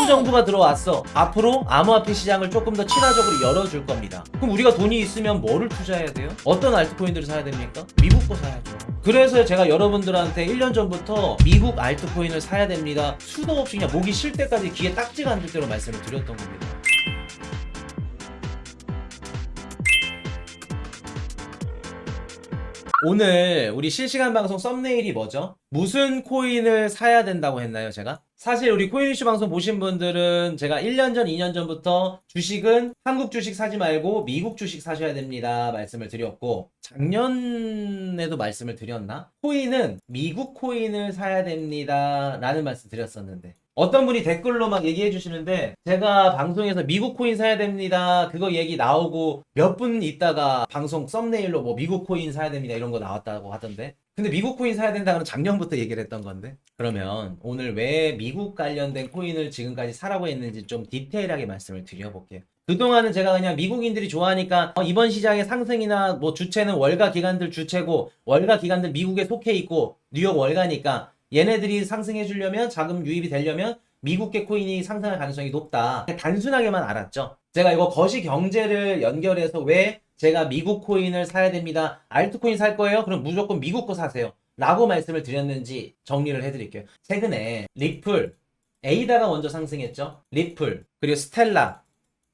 정부가 들어왔어. 앞으로 암호화폐 시장을 조금 더 친화적으로 열어줄 겁니다. 그럼 우리가 돈이 있으면 뭐를 투자해야 돼요? 어떤 알트코인들을 사야 됩니까? 미국 거 사야죠. 그래서 제가 여러분들한테 1년 전부터 미국 알트코인을 사야 됩니다. 수도 없이 그냥 목이 쉴 때까지 귀에 딱지가 앉을 대로 말씀을 드렸던 겁니다. 오늘 우리 실시간 방송 썸네일이 뭐죠? 무슨 코인을 사야 된다고 했나요, 제가? 사실 우리 코인 이슈 방송 보신 분들은 제가 1년 전, 2년 전부터 주식은 한국 주식 사지 말고 미국 주식 사셔야 됩니다 말씀을 드렸고, 작년에도 말씀을 드렸나? 코인은 미국 코인을 사야 됩니다 라는 말씀 드렸었는데, 어떤 분이 댓글로 막 얘기해 주시는데, 제가 방송에서 미국 코인 사야 됩니다 그거 얘기 나오고 몇 분 있다가 방송 썸네일로 뭐 미국 코인 사야 됩니다 이런 거 나왔다고 하던데, 근데 미국 코인 사야 된다는 작년부터 얘기를 했던 건데, 그러면 오늘 왜 미국 관련된 코인을 지금까지 사라고 했는지 좀 디테일하게 말씀을 드려볼게요. 그동안은 제가 그냥 미국인들이 좋아하니까 이번 시장의 상승이나 뭐 주체는 월가 기관들 주체고, 월가 기관들 미국에 속해 있고 뉴욕 월가니까 얘네들이 상승해 주려면, 자금 유입이 되려면 미국계 코인이 상승할 가능성이 높다, 단순하게만 알았죠. 제가 이거 거시 경제를 연결해서 왜 제가 미국 코인을 사야 됩니다, 알트코인 살 거예요? 그럼 무조건 미국 거 사세요 라고 말씀을 드렸는지 정리를 해드릴게요. 최근에 리플, 에이다가 먼저 상승했죠. 리플, 그리고 스텔라,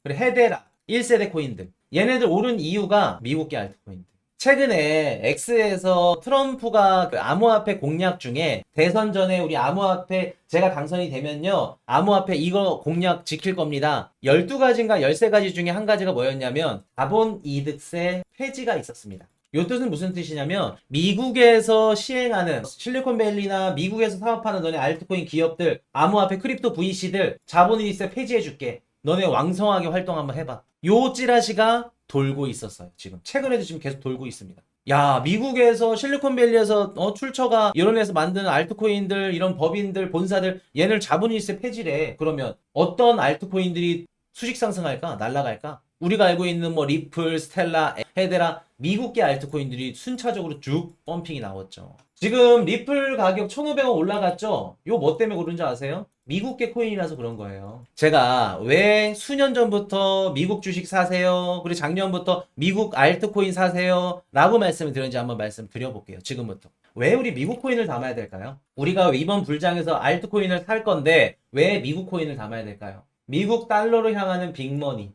그리고 헤데라, 1세대 코인들, 얘네들 오른 이유가 미국계 알트코인들. 최근에 X에서 트럼프가 그 암호화폐 공약 중에 대선 전에 우리 암호화폐 제가 당선이 되면요, 암호화폐 이거 공약 지킬 겁니다, 12가지인가 13가지 중에 한 가지가 뭐였냐면 자본이득세 폐지가 있었습니다. 이 뜻은 무슨 뜻이냐면, 미국에서 시행하는 실리콘밸리나 미국에서 사업하는 너네 알트코인 기업들, 암호화폐 크립토 VC들 자본이득세 폐지해줄게, 너네 왕성하게 활동 한번 해봐, 요 찌라시가 돌고 있었어요. 최근에도 지금 계속 돌고 있습니다. 야, 미국에서 실리콘밸리에서 출처가 이런 데서 만드는 알트코인들, 이런 법인들, 본사들, 얘네를 자본이득세 폐지래. 그러면 어떤 알트코인들이 수직 상승할까? 날아갈까? 우리가 알고 있는 뭐 리플, 스텔라, 헤데라, 미국계 알트코인들이 순차적으로 쭉 펌핑이 나왔죠. 지금 리플 가격 1,500원 올라갔죠? 요 뭐 때문에 그런지 아세요? 미국계 코인이라서 그런 거예요. 제가 왜 수년 전부터 미국 주식 사세요, 그리고 작년부터 미국 알트코인 사세요 라고 말씀을 드렸는지 한번 말씀 드려볼게요. 지금부터 왜 우리 미국 코인을 담아야 될까요? 우리가 이번 불장에서 알트코인을 살 건데 왜 미국 코인을 담아야 될까요? 미국 달러로 향하는 빅머니,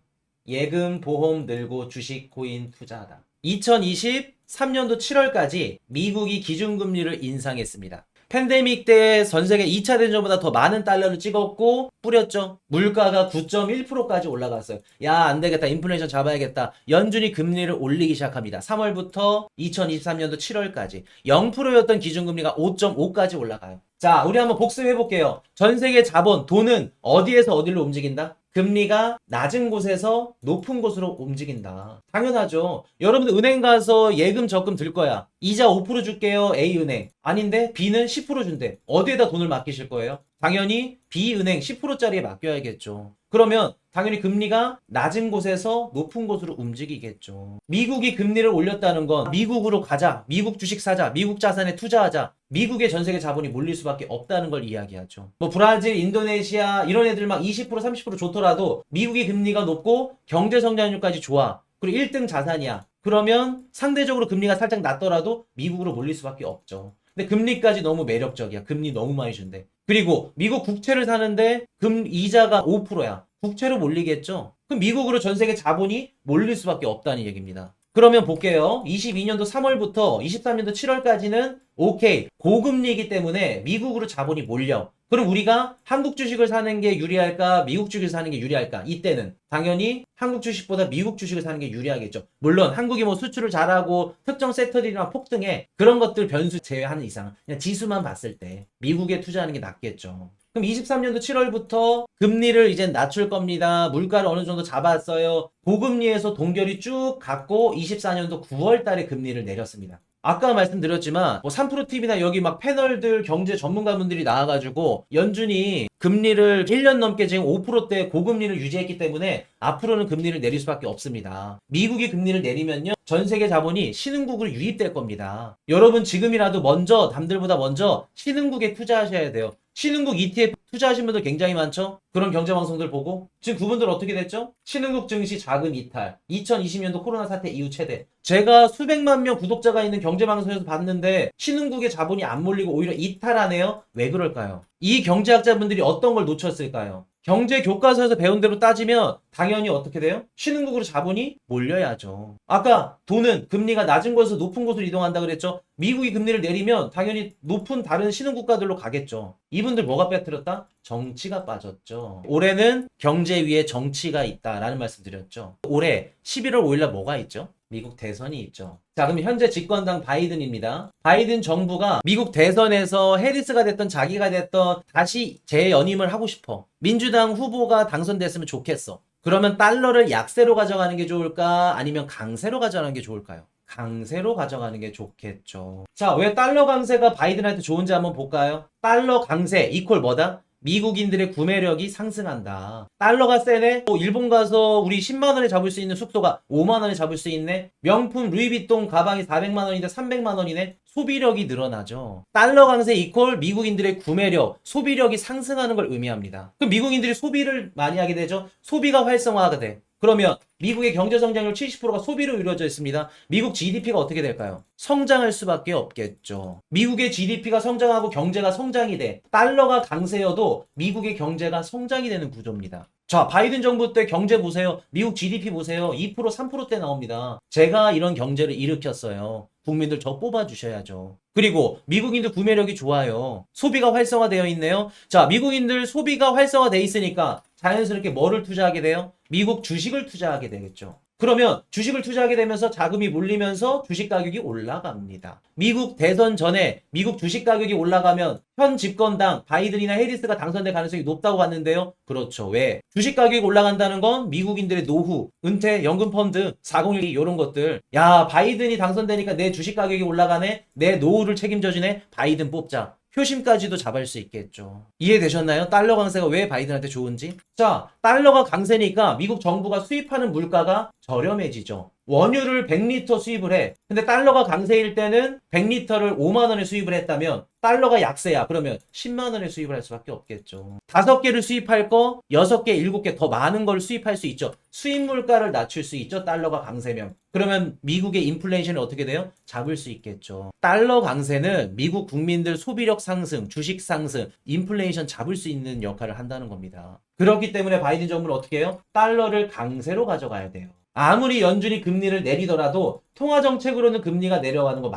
예금, 보험 늘고 주식, 코인 투자하다. 2023년도 7월까지 미국이 기준금리를 인상했습니다. 팬데믹 때 전세계 2차 대전보다 더 많은 달러를 찍었고 뿌렸죠. 물가가 9.1%까지 올라갔어요. 야, 안되겠다, 인플레이션 잡아야겠다. 연준이 금리를 올리기 시작합니다. 3월부터 2023년도 7월까지 0%였던 기준금리가 5.5까지 올라가요. 자, 우리 한번 복습해볼게요. 전세계 자본, 돈은 어디에서 어디로 움직인다? 금리가 낮은 곳에서 높은 곳으로 움직인다. 당연하죠. 여러분들 은행 가서 예금 적금 들 거야. 이자 5% 줄게요, A은행. 아닌데 B는 10% 준대. 어디에다 돈을 맡기실 거예요? 당연히 B은행 10%짜리에 맡겨야겠죠. 그러면 당연히 금리가 낮은 곳에서 높은 곳으로 움직이겠죠. 미국이 금리를 올렸다는 건 미국으로 가자, 미국 주식 사자, 미국 자산에 투자하자, 미국의 전세계 자본이 몰릴 수밖에 없다는 걸 이야기하죠. 뭐 브라질, 인도네시아 이런 애들 막 20% 30% 좋더라도 미국이 금리가 높고 경제 성장률까지 좋아, 그리고 1등 자산이야, 그러면 상대적으로 금리가 살짝 낮더라도 미국으로 몰릴 수밖에 없죠. 근데 금리까지 너무 매력적이야. 금리 너무 많이 준대. 그리고 미국 국채를 사는데 이자가 5%야. 국채로 몰리겠죠. 그럼 미국으로 전세계 자본이 몰릴 수밖에 없다는 얘기입니다. 그러면 볼게요. 22년도 3월부터 23년도 7월까지는 오케이, 고금리이기 때문에 미국으로 자본이 몰려. 그럼 우리가 한국 주식을 사는 게 유리할까, 미국 주식을 사는 게 유리할까? 이때는 당연히 한국 주식보다 미국 주식을 사는 게 유리하겠죠. 물론 한국이 뭐 수출을 잘하고 특정 섹터들이나 폭등해, 그런 것들 변수 제외하는 이상 그냥 지수만 봤을 때 미국에 투자하는 게 낫겠죠. 그럼 23년도 7월부터 금리를 이제 낮출 겁니다. 물가를 어느 정도 잡았어요. 고금리에서 동결이 쭉 갔고 24년도 9월 달에 금리를 내렸습니다. 아까 말씀드렸지만 뭐 3프로TV나 여기 막 패널들 경제 전문가분들이 나와가지고 연준이 금리를 1년 넘게 지금 5%대 고금리를 유지했기 때문에 앞으로는 금리를 내릴 수밖에 없습니다. 미국이 금리를 내리면요, 전 세계 자본이 신흥국으로 유입될 겁니다. 여러분 지금이라도 먼저, 남들보다 먼저 신흥국에 투자하셔야 돼요. 신흥국 ETF 투자하신 분들 굉장히 많죠? 그런 경제방송들 보고. 지금 그분들 어떻게 됐죠? 신흥국 증시 자금 이탈. 2020년도 코로나 사태 이후 최대. 제가 수백만 명 구독자가 있는 경제방송에서 봤는데 신흥국의 자본이 안 몰리고 오히려 이탈하네요? 왜 그럴까요? 이 경제학자분들이 어떤 걸 놓쳤을까요? 경제 교과서에서 배운 대로 따지면 당연히 어떻게 돼요? 신흥국으로 자본이 몰려야죠. 아까 돈은 금리가 낮은 곳에서 높은 곳으로 이동한다 그랬죠? 미국이 금리를 내리면 당연히 높은 다른 신흥국가들로 가겠죠. 이분들 뭐가 빠뜨렸다? 정치가 빠졌죠. 올해는 경제 위에 정치가 있다라는 말씀 드렸죠. 올해 11월 5일날 뭐가 있죠? 미국 대선이 있죠. 자, 그럼 현재 집권당 바이든입니다. 바이든 정부가 미국 대선에서 해리스가 됐던 자기가 됐던 다시 재연임을 하고 싶어. 민주당 후보가 당선됐으면 좋겠어. 그러면 달러를 약세로 가져가는 게 좋을까? 아니면 강세로 가져가는 게 좋을까요? 강세로 가져가는 게 좋겠죠. 자, 왜 달러 강세가 바이든한테 좋은지 한번 볼까요? 달러 강세 이퀄 뭐다? 미국인들의 구매력이 상승한다. 달러가 세네? 일본 가서 우리 10만원에 잡을 수 있는 숙소가 5만원에 잡을 수 있네? 명품 루이비통 가방이 400만원인데 300만원이네? 소비력이 늘어나죠. 달러 강세 이퀄 미국인들의 구매력, 소비력이 상승하는 걸 의미합니다. 그럼 미국인들이 소비를 많이 하게 되죠? 소비가 활성화가 돼. 그러면 미국의 경제 성장률 70%가 소비로 이루어져 있습니다. 미국 GDP가 어떻게 될까요? 성장할 수밖에 없겠죠. 미국의 GDP가 성장하고 경제가 성장이 돼. 달러가 강세여도 미국의 경제가 성장이 되는 구조입니다. 자, 바이든 정부 때 경제 보세요. 미국 GDP 보세요. 2% 3%대 나옵니다. 제가 이런 경제를 일으켰어요. 국민들 저 뽑아주셔야죠. 그리고 미국인들 구매력이 좋아요. 소비가 활성화되어 있네요. 자, 미국인들 소비가 활성화되어 있으니까 자연스럽게 뭐를 투자하게 돼요? 미국 주식을 투자하게 되겠죠. 그러면 주식을 투자하게 되면서 자금이 몰리면서 주식 가격이 올라갑니다. 미국 대선 전에 미국 주식 가격이 올라가면 현 집권당 바이든이나 해리스가 당선될 가능성이 높다고 봤는데요. 그렇죠. 왜? 주식 가격이 올라간다는 건 미국인들의 노후, 은퇴, 연금 펀드, 401 이런 것들. 야, 바이든이 당선되니까 내 주식 가격이 올라가네. 내 노후를 책임져주네. 바이든 뽑자. 표심까지도 잡을 수 있겠죠. 이해되셨나요? 달러 강세가 왜 바이든한테 좋은지? 자, 달러가 강세니까 미국 정부가 수입하는 물가가 저렴해지죠. 원유를 100리터 수입을 해. 근데 달러가 강세일 때는 100리터를 5만원에 수입을 했다면 달러가 약세야. 그러면 10만원에 수입을 할 수밖에 없겠죠. 5개를 수입할 거 6개, 7개 더 많은 걸 수입할 수 있죠. 수입 물가를 낮출 수 있죠. 달러가 강세면. 그러면 미국의 인플레이션이 어떻게 돼요? 잡을 수 있겠죠. 달러 강세는 미국 국민들 소비력 상승, 주식 상승, 인플레이션 잡을 수 있는 역할을 한다는 겁니다. 그렇기 때문에 바이든 정부는 어떻게 해요? 달러를 강세로 가져가야 돼요. 아무리 연준이 금리를 내리더라도 통화정책으로는 금리가 내려가는 거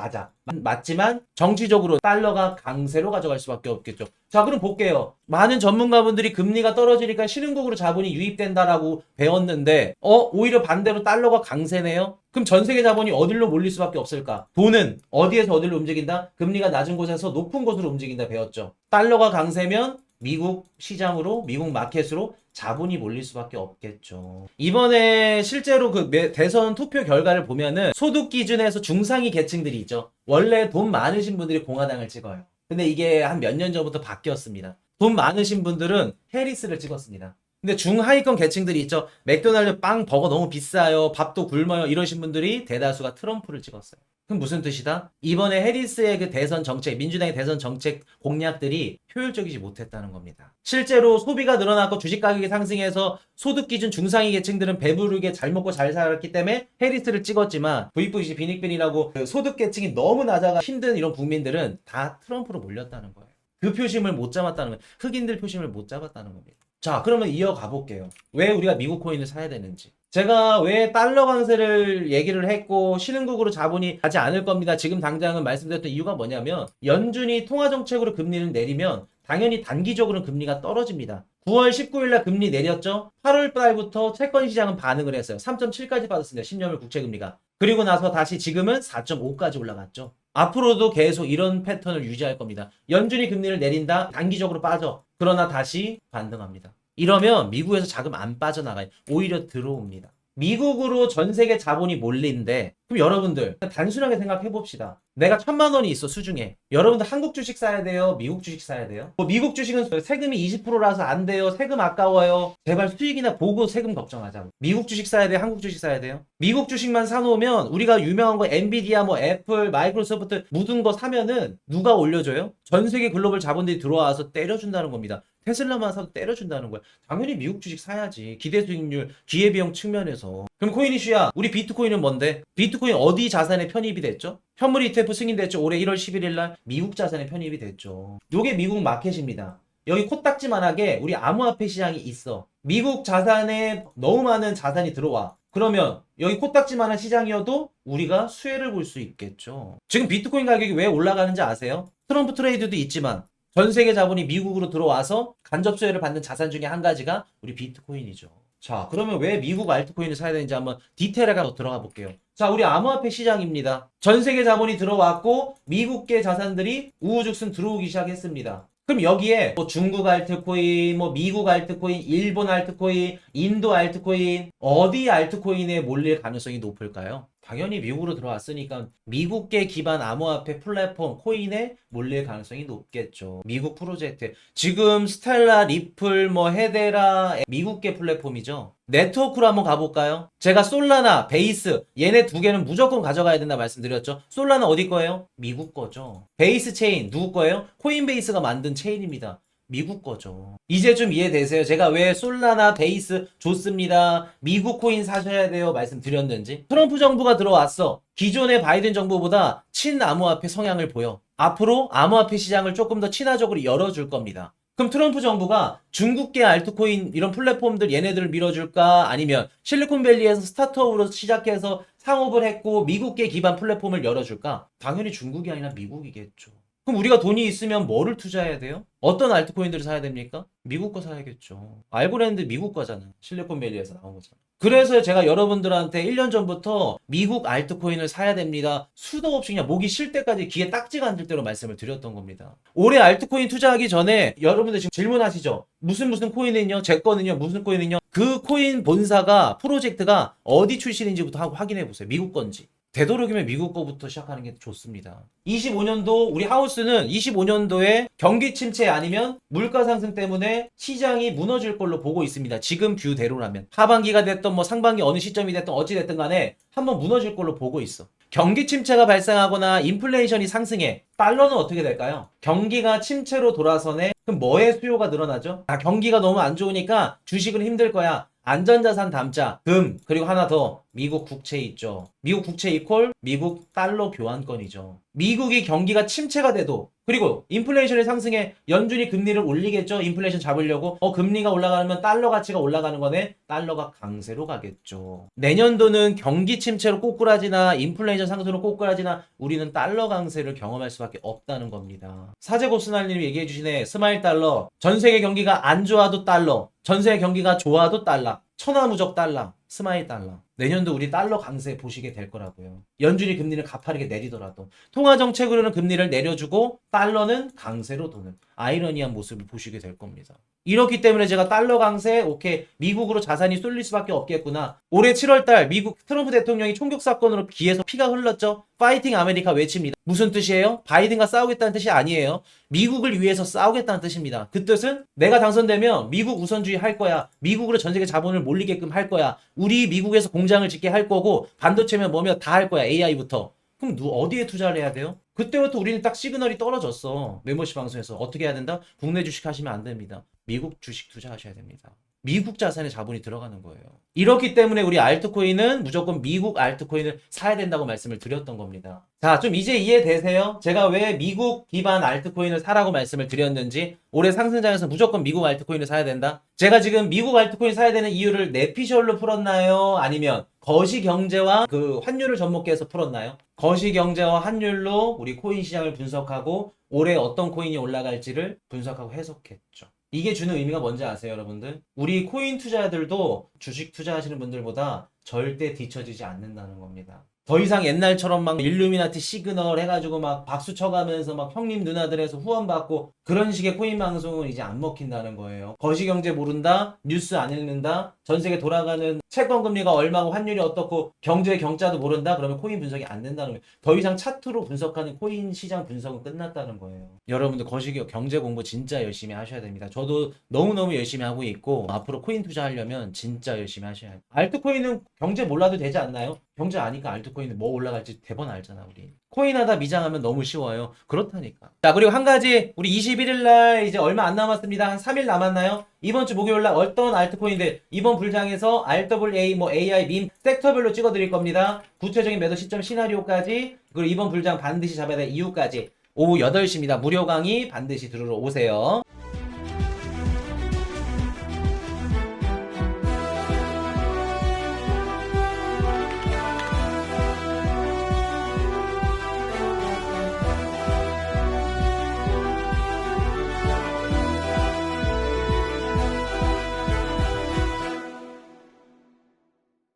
맞지만 정치적으로 달러가 강세로 가져갈 수밖에 없겠죠. 자, 그럼 볼게요. 많은 전문가분들이 금리가 떨어지니까 신흥국으로 자본이 유입된다라고 배웠는데 오히려 반대로 달러가 강세네요. 그럼 전 세계 자본이 어디로 몰릴 수밖에 없을까? 돈은 어디에서 어디로 움직인다? 금리가 낮은 곳에서 높은 곳으로 움직인다 배웠죠. 달러가 강세면 미국 시장으로, 미국 마켓으로 자본이 몰릴 수밖에 없겠죠. 이번에 실제로 그 대선 투표 결과를 보면은 소득 기준에서 중상위 계층들이 있죠. 원래 돈 많으신 분들이 공화당을 찍어요. 근데 이게 한 몇 년 전부터 바뀌었습니다. 돈 많으신 분들은 해리스를 찍었습니다. 근데 중하위권 계층들이 있죠. 맥도날드 빵 버거 너무 비싸요. 밥도 굶어요. 이러신 분들이 대다수가 트럼프를 찍었어요. 그럼 무슨 뜻이다? 이번에 해리스의 그 대선 정책, 민주당의 대선 정책 공약들이 효율적이지 못했다는 겁니다. 실제로 소비가 늘어났고 주식 가격이 상승해서 소득 기준 중상위 계층들은 배부르게 잘 먹고 잘 살았기 때문에 해리스를 찍었지만 VVC 빈익빈이라고 그 소득 계층이 너무 낮아가 힘든 이런 국민들은 다 트럼프로 몰렸다는 거예요. 그 표심을 못 잡았다는 거예요. 흑인들 표심을 못 잡았다는 겁니다. 자, 그러면 이어가 볼게요. 왜 우리가 미국 코인을 사야 되는지. 제가 왜 달러 강세를 얘기를 했고 신흥국으로 자본이 가지 않을 겁니다. 지금 당장은 말씀드렸던 이유가 뭐냐면 연준이 통화정책으로 금리를 내리면 당연히 단기적으로는 금리가 떨어집니다. 9월 19일 날 금리 내렸죠. 8월 달부터 채권 시장은 반응을 했어요. 3.7까지 빠졌습니다. 10년물 국채금리가. 그리고 나서 다시 지금은 4.5까지 올라갔죠. 앞으로도 계속 이런 패턴을 유지할 겁니다. 연준이 금리를 내린다. 단기적으로 빠져. 그러나 다시 반등합니다. 이러면 미국에서 자금 안 빠져나가요. 오히려 들어옵니다. 미국으로 전 세계 자본이 몰리는데 그럼 여러분들 단순하게 생각해 봅시다. 내가 1,000만 원이 있어 수중에. 여러분들 한국 주식 사야 돼요? 미국 주식 사야 돼요? 뭐 미국 주식은 세금이 20%라서 안 돼요. 세금 아까워요. 제발 수익이나 보고 세금 걱정하자고. 미국 주식 사야 돼요? 한국 주식 사야 돼요? 미국 주식만 사놓으면 우리가 유명한 거 엔비디아 뭐 애플 마이크로소프트 묻은 거 사면은 누가 올려줘요? 전 세계 글로벌 자본들이 들어와서 때려준다는 겁니다. 테슬라만 사도 때려준다는 거야. 당연히 미국 주식 사야지. 기대 수익률, 기회비용 측면에서. 그럼 코인 이슈야. 우리 비트코인은 뭔데? 비트코인 어디 자산에 편입이 됐죠? 현물 ETF 승인됐죠. 올해 1월 11일 날 미국 자산에 편입이 됐죠. 요게 미국 마켓입니다. 여기 코딱지만하게 우리 암호화폐 시장이 있어. 미국 자산에 너무 많은 자산이 들어와. 그러면 여기 코딱지만한 시장이어도 우리가 수혜를 볼 수 있겠죠. 지금 비트코인 가격이 왜 올라가는지 아세요? 트럼프 트레이드도 있지만 전 세계 자본이 미국으로 들어와서 간접 수혜를 받는 자산 중에 한 가지가 우리 비트코인이죠. 자, 그러면 왜 미국 알트코인을 사야 되는지 한번 디테일하게 들어가 볼게요. 자, 우리 암호화폐 시장입니다. 전 세계 자본이 들어왔고 미국계 자산들이 우후죽순 들어오기 시작했습니다. 그럼 여기에 뭐 중국 알트코인, 뭐 미국 알트코인, 일본 알트코인, 인도 알트코인, 어디 알트코인에 몰릴 가능성이 높을까요? 당연히 미국으로 들어왔으니까 미국계 기반 암호화폐 플랫폼 코인에 몰릴 가능성이 높겠죠. 미국 프로젝트. 지금 스텔라, 리플, 뭐 헤데라 미국계 플랫폼이죠. 네트워크로 한번 가볼까요? 제가 솔라나, 베이스 얘네 두 개는 무조건 가져가야 된다 말씀드렸죠. 솔라나 어디 거예요? 미국 거죠. 베이스 체인 누구 거예요? 코인베이스가 만든 체인입니다. 미국 거죠. 이제 좀 이해되세요? 제가 왜 솔라나 베이스 좋습니다. 미국 코인 사셔야 돼요 말씀드렸는지. 트럼프 정부가 들어왔어. 기존의 바이든 정부보다 친암호화폐 성향을 보여. 앞으로 암호화폐 시장을 조금 더 친화적으로 열어줄 겁니다. 그럼 트럼프 정부가 중국계 알트코인 이런 플랫폼들 얘네들을 밀어줄까? 아니면 실리콘밸리에서 스타트업으로 시작해서 상업을 했고 미국계 기반 플랫폼을 열어줄까? 당연히 중국이 아니라 미국이겠죠. 그럼 우리가 돈이 있으면 뭐를 투자해야 돼요? 어떤 알트코인들을 사야 됩니까? 미국 거 사야겠죠. 알고랜드 미국 거잖아. 실리콘밸리에서 나온 거잖아. 그래서 제가 여러분들한테 1년 전부터 미국 알트코인을 사야 됩니다. 수도 없이 그냥 목이 쉴 때까지 귀에 딱지가 앉을 대로 말씀을 드렸던 겁니다. 올해 알트코인 투자하기 전에 여러분들 지금 질문하시죠? 무슨 코인은요? 제 거는요? 무슨 코인은요? 그 코인 본사가 프로젝트가 어디 출신인지부터 하고 확인해 보세요. 미국 건지. 되도록이면 미국 거부터 시작하는 게 좋습니다. 25년도 우리 하우스는 25년도에 경기 침체 아니면 물가 상승 때문에 시장이 무너질 걸로 보고 있습니다. 지금 뷰대로라면 하반기가 됐던 뭐 상반기 어느 시점이 됐던 어찌 됐든 간에 한번 무너질 걸로 보고 있어. 경기 침체가 발생하거나 인플레이션이 상승해. 달러는 어떻게 될까요? 경기가 침체로 돌아서네. 그럼 뭐의 수요가 늘어나죠? 경기가 너무 안 좋으니까 주식은 힘들 거야. 안전자산 담자, 금, 그리고 하나 더 미국 국채 있죠. 미국 국채 이퀄 미국 달러 교환권이죠. 미국이 경기가 침체가 돼도 그리고 인플레이션이 상승해 연준이 금리를 올리겠죠. 인플레이션 잡으려고 금리가 올라가면 달러 가치가 올라가는 거네. 달러가 강세로 가겠죠. 내년도는 경기 침체로 꼬꾸라지나 인플레이션 상승으로 꼬꾸라지나 우리는 달러 강세를 경험할 수밖에 없다는 겁니다. 사제곱스날님이 얘기해 주시네. 스마일 달러. 전 세계 경기가 안 좋아도 달러. 전 세계 경기가 좋아도 달러. 천하무적 달러. 스마일 달러. 내년도 우리 달러 강세 보시게 될 거라고요. 연준이 금리를 가파르게 내리더라도 통화정책으로는 금리를 내려주고 달러는 강세로 도는 아이러니한 모습을 보시게 될 겁니다. 이렇기 때문에 제가 달러 강세 오케이 미국으로 자산이 쏠릴 수밖에 없겠구나. 올해 7월달 미국 트럼프 대통령이 총격 사건으로 귀에서 피가 흘렀죠. 파이팅 아메리카 외칩니다. 무슨 뜻이에요? 바이든과 싸우겠다는 뜻이 아니에요. 미국을 위해서 싸우겠다는 뜻입니다. 그 뜻은 내가 당선되면 미국 우선주의 할 거야. 미국으로 전 세계 자본을 몰리게끔 할 거야. 우리 미국에서 공장을 짓게 할 거고 반도체면 뭐며 다 할 거야. AI부터. 그럼 어디에 투자를 해야 돼요? 그때부터 우리는 딱 시그널이 떨어졌어. 멤버십 방송에서 어떻게 해야 된다? 국내 주식 하시면 안 됩니다. 미국 주식 투자하셔야 됩니다. 미국 자산에 자본이 들어가는 거예요. 이렇기 때문에 우리 알트코인은 무조건 미국 알트코인을 사야 된다고 말씀을 드렸던 겁니다. 자, 좀 이제 이해되세요? 제가 왜 미국 기반 알트코인을 사라고 말씀을 드렸는지, 올해 상승장에서 무조건 미국 알트코인을 사야 된다? 제가 지금 미국 알트코인 사야 되는 이유를 내피셜로 풀었나요? 아니면 거시경제와 그 환율을 접목해서 풀었나요? 거시경제와 환율로 우리 코인 시장을 분석하고 올해 어떤 코인이 올라갈지를 분석하고 해석했죠. 이게 주는 의미가 뭔지 아세요, 여러분들? 우리 코인 투자자들도 주식 투자하시는 분들보다 절대 뒤처지지 않는다는 겁니다. 더 이상 옛날처럼 막 일루미나티 시그널 해가지고 막 박수 쳐가면서 막 형님 누나들에서 후원받고 그런 식의 코인 방송은 이제 안 먹힌다는 거예요. 거시경제 모른다, 뉴스 안 읽는다, 전 세계 돌아가는 채권 금리가 얼마고 환율이 어떻고 경제의 경자도 모른다? 그러면 코인 분석이 안 된다는 거예요. 더 이상 차트로 분석하는 코인 시장 분석은 끝났다는 거예요. 여러분들 거시기 경제 공부 진짜 열심히 하셔야 됩니다. 저도 너무너무 열심히 하고 있고 앞으로 코인 투자하려면 진짜 열심히 하셔야 돼요. 알트코인은 경제 몰라도 되지 않나요? 경제 아니까 알트코인은 뭐 올라갈지 대번 알잖아 우리. 코인 하다 미장하면 너무 쉬워요. 그렇다니까. 자, 그리고 한 가지 우리 21일 날 이제 얼마 안 남았습니다. 한 3일 남았나요? 이번 주 목요일 날 어떤 알트코인들 이번 불장에서 RWA 뭐 AI 밈 섹터별로 찍어 드릴 겁니다. 구체적인 매도 시점 시나리오까지 그리고 이번 불장 반드시 잡아야 될 이유까지 오후 8시입니다. 무료 강의 반드시 들으러 오세요.